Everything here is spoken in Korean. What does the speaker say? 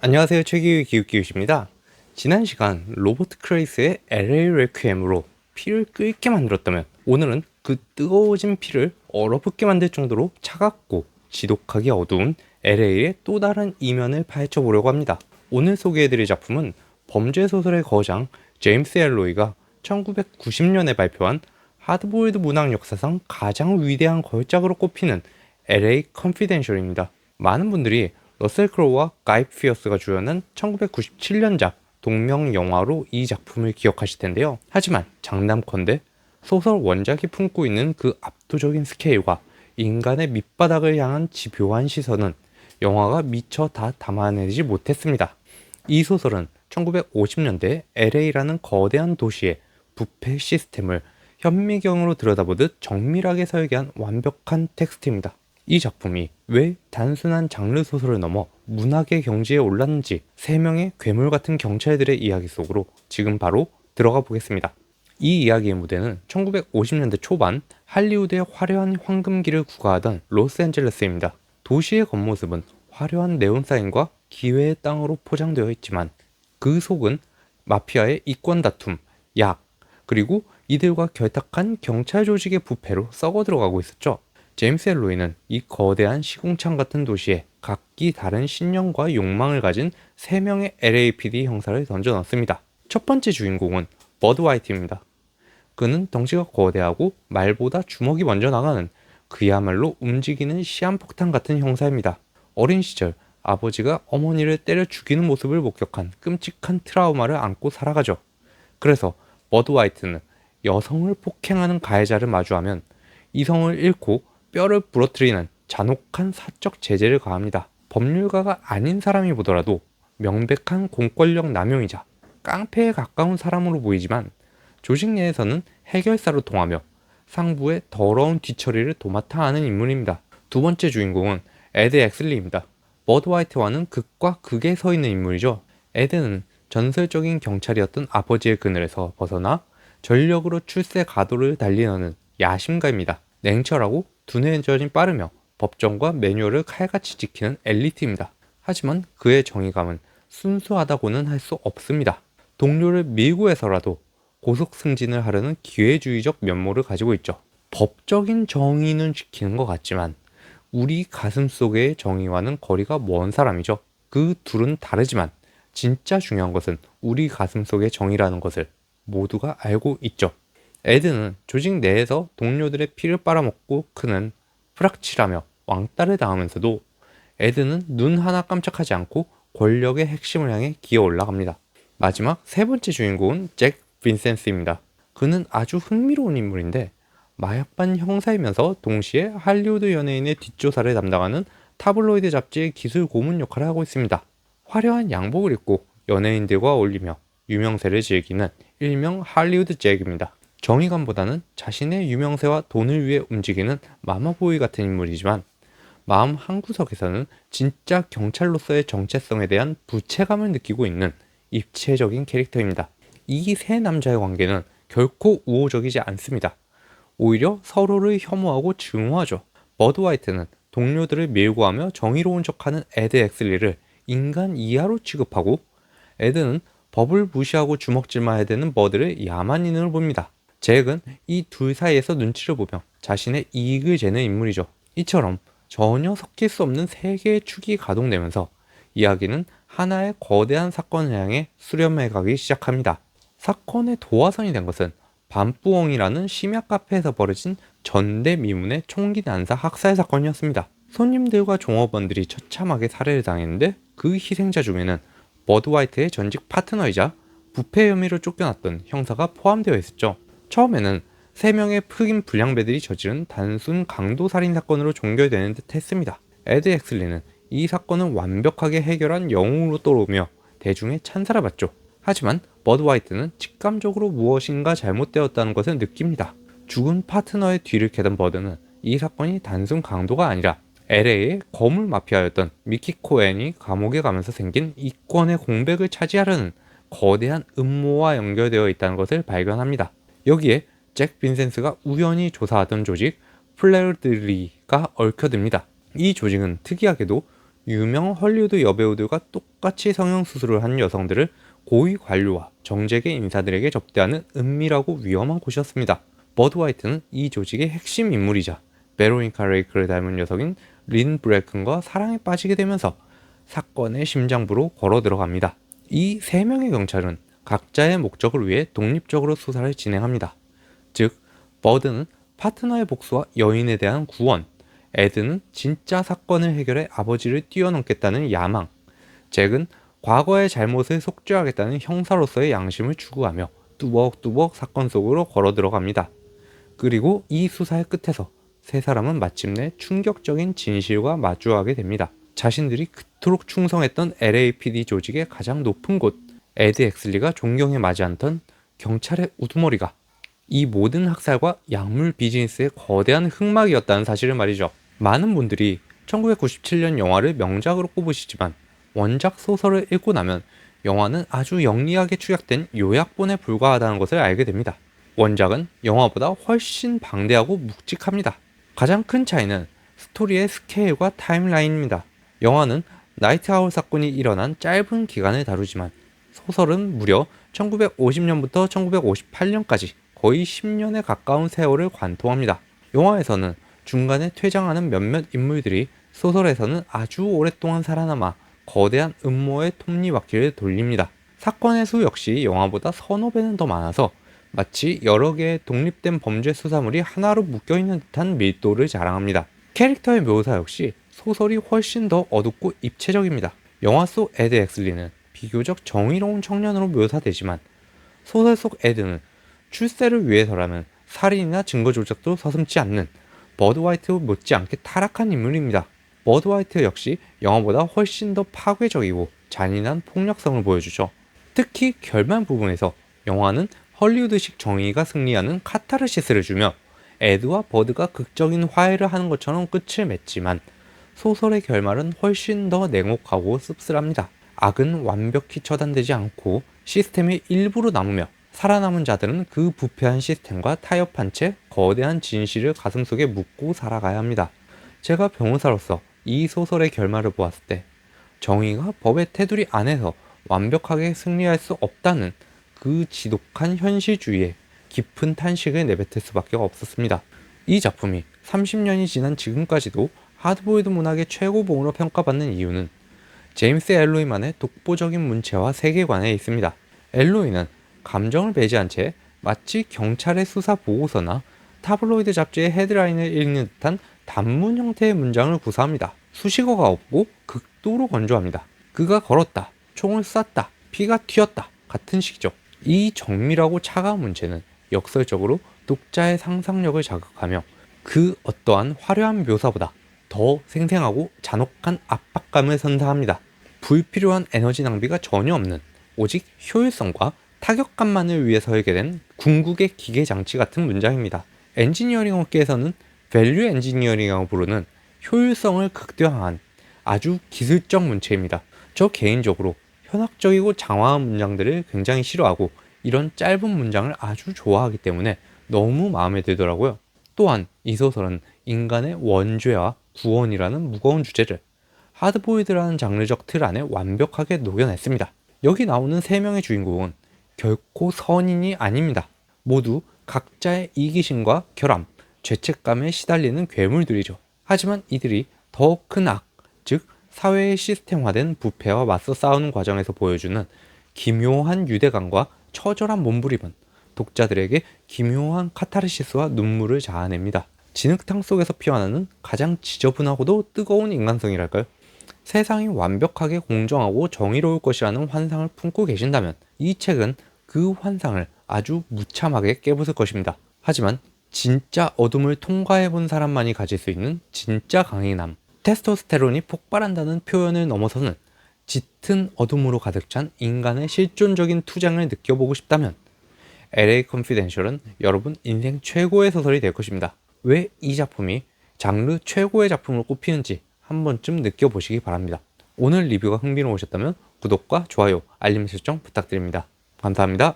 안녕하세요. 최기우의 기웃기웃입니다. 지난 시간 로버트 크레이스의 LA 레퀴엠으로 피를 끓게 만들었다면, 오늘은 그 뜨거워진 피를 얼어붙게 만들 정도로 차갑고 지독하게 어두운 LA의 또 다른 이면을 파헤쳐 보려고 합니다. 오늘 소개해드릴 작품은 범죄소설의 거장 제임스 엘로이가 1990년에 발표한 하드보일드 문학 역사상 가장 위대한 걸작으로 꼽히는 LA 컨피덴셜입니다. 많은 분들이 러셀 크로우와 가이 피어스가 주연한 1997년작 동명 영화로 이 작품을 기억하실 텐데요. 하지만 장담컨대 소설 원작이 품고 있는 그 압도적인 스케일과 인간의 밑바닥을 향한 집요한 시선은 영화가 미처 다 담아내지 못했습니다. 이 소설은 1950년대 LA라는 거대한 도시의 부패 시스템을 현미경으로 들여다보듯 정밀하게 설계한 완벽한 텍스트입니다. 이 작품이 왜 단순한 장르 소설을 넘어 문학의 경지에 올랐는지, 세 명의 괴물 같은 경찰들의 이야기 속으로 지금 바로 들어가 보겠습니다. 이 이야기의 무대는 1950년대 초반 할리우드의 화려한 황금기를 구가하던 로스앤젤레스입니다. 도시의 겉모습은 화려한 네온사인과 기회의 땅으로 포장되어 있지만, 그 속은 마피아의 이권 다툼, 약, 그리고 이들과 결탁한 경찰 조직의 부패로 썩어 들어가고 있었죠. 제임스 엘로이는 이 거대한 시궁창 같은 도시에 각기 다른 신념과 욕망을 가진 3명의 LAPD 형사를 던져 넣습니다. 첫 번째 주인공은 버드 화이트입니다. 그는 덩치가 거대하고 말보다 주먹이 먼저 나가는, 그야말로 움직이는 시한폭탄 같은 형사입니다. 어린 시절 아버지가 어머니를 때려 죽이는 모습을 목격한 끔찍한 트라우마를 안고 살아가죠. 그래서 버드 화이트는 여성을 폭행하는 가해자를 마주하면 이성을 잃고 뼈를 부러뜨리는 잔혹한 사적 제재를 가합니다. 법률가가 아닌 사람이 보더라도 명백한 공권력 남용이자 깡패에 가까운 사람으로 보이지만, 조직 내에서는 해결사로 통하며 상부의 더러운 뒤처리를 도맡아 하는 인물입니다. 두 번째 주인공은 에드 엑슬리입니다. 버드 화이트와는 극과 극에 서 있는 인물이죠. 에드는 전설적인 경찰이었던 아버지의 그늘에서 벗어나 전력으로 출세 가도를 달리는 야심가입니다. 냉철하고 두뇌전이 빠르며 법정과 매뉴얼을 칼같이 지키는 엘리트입니다. 하지만 그의 정의감은 순수하다고는 할 수 없습니다. 동료를 밀고 해서라도 고속 승진을 하려는 기회주의적 면모를 가지고 있죠. 법적인 정의는 지키는 것 같지만 우리 가슴 속의 정의와는 거리가 먼 사람이죠. 그 둘은 다르지만 진짜 중요한 것은 우리 가슴 속의 정의라는 것을 모두가 알고 있죠. 에드는 조직 내에서 동료들의 피를 빨아먹고 크는 프락치라며 왕따를 당하면서도 에드는 눈 하나 깜짝하지 않고 권력의 핵심을 향해 기어 올라갑니다. 마지막 세 번째 주인공은 잭 빈센스입니다. 그는 아주 흥미로운 인물인데, 마약반 형사이면서 동시에 할리우드 연예인의 뒷조사를 담당하는 타블로이드 잡지의 기술 고문 역할을 하고 있습니다. 화려한 양복을 입고 연예인들과 어울리며 유명세를 즐기는 일명 할리우드 잭입니다. 정의감보다는 자신의 유명세와 돈을 위해 움직이는 마마보이 같은 인물이지만, 마음 한구석에서는 진짜 경찰로서의 정체성에 대한 부채감을 느끼고 있는 입체적인 캐릭터입니다. 이 세 남자의 관계는 결코 우호적이지 않습니다. 오히려 서로를 혐오하고 증오하죠. 버드 화이트는 동료들을 밀고 하며 정의로운 척하는 에드 엑슬리를 인간 이하로 취급하고, 에드는 법을 무시하고 주먹질만 해야 되는 버드를 야만인으로 봅니다. 잭은 이 둘 사이에서 눈치를 보며 자신의 이익을 재는 인물이죠. 이처럼 전혀 섞일 수 없는 세 개의 축이 가동되면서 이야기는 하나의 거대한 사건을 향해 수렴해 가기 시작합니다. 사건의 도화선이 된 것은 밤부엉이라는 심야 카페에서 벌어진 전대미문의 총기 난사 학살 사건이었습니다. 손님들과 종업원들이 처참하게 살해를 당했는데, 그 희생자 중에는 버드 화이트의 전직 파트너이자 부패 혐의로 쫓겨났던 형사가 포함되어 있었죠. 처음에는 3명의 흑인 불량배들이 저지른 단순 강도살인 사건으로 종결되는 듯 했습니다. 에드 엑슬리는 이 사건을 완벽하게 해결한 영웅으로 떠오르며 대중의 찬사를 받죠. 하지만 버드 화이트는 직감적으로 무엇인가 잘못되었다는 것을 느낍니다. 죽은 파트너의 뒤를 캐던 버드는 이 사건이 단순 강도가 아니라 LA의 거물 마피아였던 미키 코엔이 감옥에 가면서 생긴 이권의 공백을 차지하려는 거대한 음모와 연결되어 있다는 것을 발견합니다. 여기에 잭 빈센스가 우연히 조사하던 조직 플레르드리가 얽혀듭니다. 이 조직은 특이하게도 유명 헐리우드 여배우들과 똑같이 성형수술을 한 여성들을 고위 관료와 정재계 인사들에게 접대하는 은밀하고 위험한 곳이었습니다. 버드 화이트는 이 조직의 핵심 인물이자 베로니카 레이크를 닮은 녀석인 린 브래큰과 사랑에 빠지게 되면서 사건의 심장부로 걸어 들어갑니다. 이 세 명의 경찰은 각자의 목적을 위해 독립적으로 수사를 진행합니다. 즉, 버드는 파트너의 복수와 여인에 대한 구원, 에드는 진짜 사건을 해결해 아버지를 뛰어넘겠다는 야망, 잭은 과거의 잘못을 속죄하겠다는 형사로서의 양심을 추구하며 뚜벅뚜벅 사건 속으로 걸어 들어갑니다. 그리고 이 수사의 끝에서 세 사람은 마침내 충격적인 진실과 마주하게 됩니다. 자신들이 그토록 충성했던 LAPD 조직의 가장 높은 곳, 에드 엑슬리가 존경에 마지 않던 경찰의 우두머리가 이 모든 학살과 약물 비즈니스의 거대한 흑막이었다는 사실을 말이죠. 많은 분들이 1997년 영화를 명작으로 꼽으시지만 원작 소설을 읽고 나면 영화는 아주 영리하게 축약된 요약본에 불과하다는 것을 알게 됩니다. 원작은 영화보다 훨씬 방대하고 묵직합니다. 가장 큰 차이는 스토리의 스케일과 타임라인입니다. 영화는 나이트 아울 사건이 일어난 짧은 기간을 다루지만 소설은 무려 1950년부터 1958년까지 거의 10년에 가까운 세월을 관통합니다. 영화에서는 중간에 퇴장하는 몇몇 인물들이 소설에서는 아주 오랫동안 살아남아 거대한 음모의 톱니바퀴를 돌립니다. 사건의 수 역시 영화보다 서너 배는 더 많아서 마치 여러 개의 독립된 범죄 수사물이 하나로 묶여있는 듯한 밀도를 자랑합니다. 캐릭터의 묘사 역시 소설이 훨씬 더 어둡고 입체적입니다. 영화 속 에드 엑슬리는 비교적 정의로운 청년으로 묘사되지만 소설 속 에드는 출세를 위해서라면 살인이나 증거 조작도 서슴지 않는 버드 화이트 못지않게 타락한 인물입니다. 버드 화이트 역시 영화보다 훨씬 더 파괴적이고 잔인한 폭력성을 보여주죠. 특히 결말 부분에서 영화는 헐리우드식 정의가 승리하는 카타르시스를 주며 에드와 버드가 극적인 화해를 하는 것처럼 끝을 맺지만 소설의 결말은 훨씬 더 냉혹하고 씁쓸합니다. 악은 완벽히 처단되지 않고 시스템의 일부로 남으며 살아남은 자들은 그 부패한 시스템과 타협한 채 거대한 진실을 가슴속에 묻고 살아가야 합니다. 제가 변호사로서 이 소설의 결말을 보았을 때 정의가 법의 테두리 안에서 완벽하게 승리할 수 없다는 그 지독한 현실주의에 깊은 탄식을 내뱉을 수밖에 없었습니다. 이 작품이 30년이 지난 지금까지도 하드보일드 문학의 최고봉으로 평가받는 이유는 제임스 엘로이만의 독보적인 문체와 세계관에 있습니다. 엘로이는 감정을 배제한 채 마치 경찰의 수사 보고서나 타블로이드 잡지의 헤드라인을 읽는 듯한 단문 형태의 문장을 구사합니다. 수식어가 없고 극도로 건조합니다. 그가 걸었다, 총을 쐈다, 피가 튀었다 같은 식이죠. 이 정밀하고 차가운 문체는 역설적으로 독자의 상상력을 자극하며 그 어떠한 화려한 묘사보다 더 생생하고 잔혹한 압박감을 선사합니다. 불필요한 에너지 낭비가 전혀 없는 오직 효율성과 타격감만을 위해 설계된 궁극의 기계 장치 같은 문장입니다. 엔지니어링 업계에서는 밸류 엔지니어링이라고 부르는 효율성을 극대화한 아주 기술적 문체입니다. 저 개인적으로 현학적이고 장황한 문장들을 굉장히 싫어하고 이런 짧은 문장을 아주 좋아하기 때문에 너무 마음에 들더라고요. 또한 이 소설은 인간의 원죄와 구원이라는 무거운 주제를 하드보일드라는 장르적 틀 안에 완벽하게 녹여냈습니다. 여기 나오는 세 명의 주인공은 결코 선인이 아닙니다. 모두 각자의 이기심과 결함, 죄책감에 시달리는 괴물들이죠. 하지만 이들이 더 큰 악, 즉 사회의 시스템화된 부패와 맞서 싸우는 과정에서 보여주는 기묘한 유대감과 처절한 몸부림은 독자들에게 기묘한 카타르시스와 눈물을 자아냅니다. 진흙탕 속에서 피어나는 가장 지저분하고도 뜨거운 인간성이랄까요? 세상이 완벽하게 공정하고 정의로울 것이라는 환상을 품고 계신다면 이 책은 그 환상을 아주 무참하게 깨부술 것입니다. 하지만 진짜 어둠을 통과해본 사람만이 가질 수 있는 진짜 강인함, 테스토스테론이 폭발한다는 표현을 넘어서는 짙은 어둠으로 가득 찬 인간의 실존적인 투쟁을 느껴보고 싶다면 LA 컨피덴셜은 여러분 인생 최고의 소설이 될 것입니다. 왜 이 작품이 장르 최고의 작품으로 꼽히는지 한 번쯤 느껴보시기 바랍니다. 오늘 리뷰가 흥미로우셨다면 구독과 좋아요, 알림 설정 부탁드립니다. 감사합니다.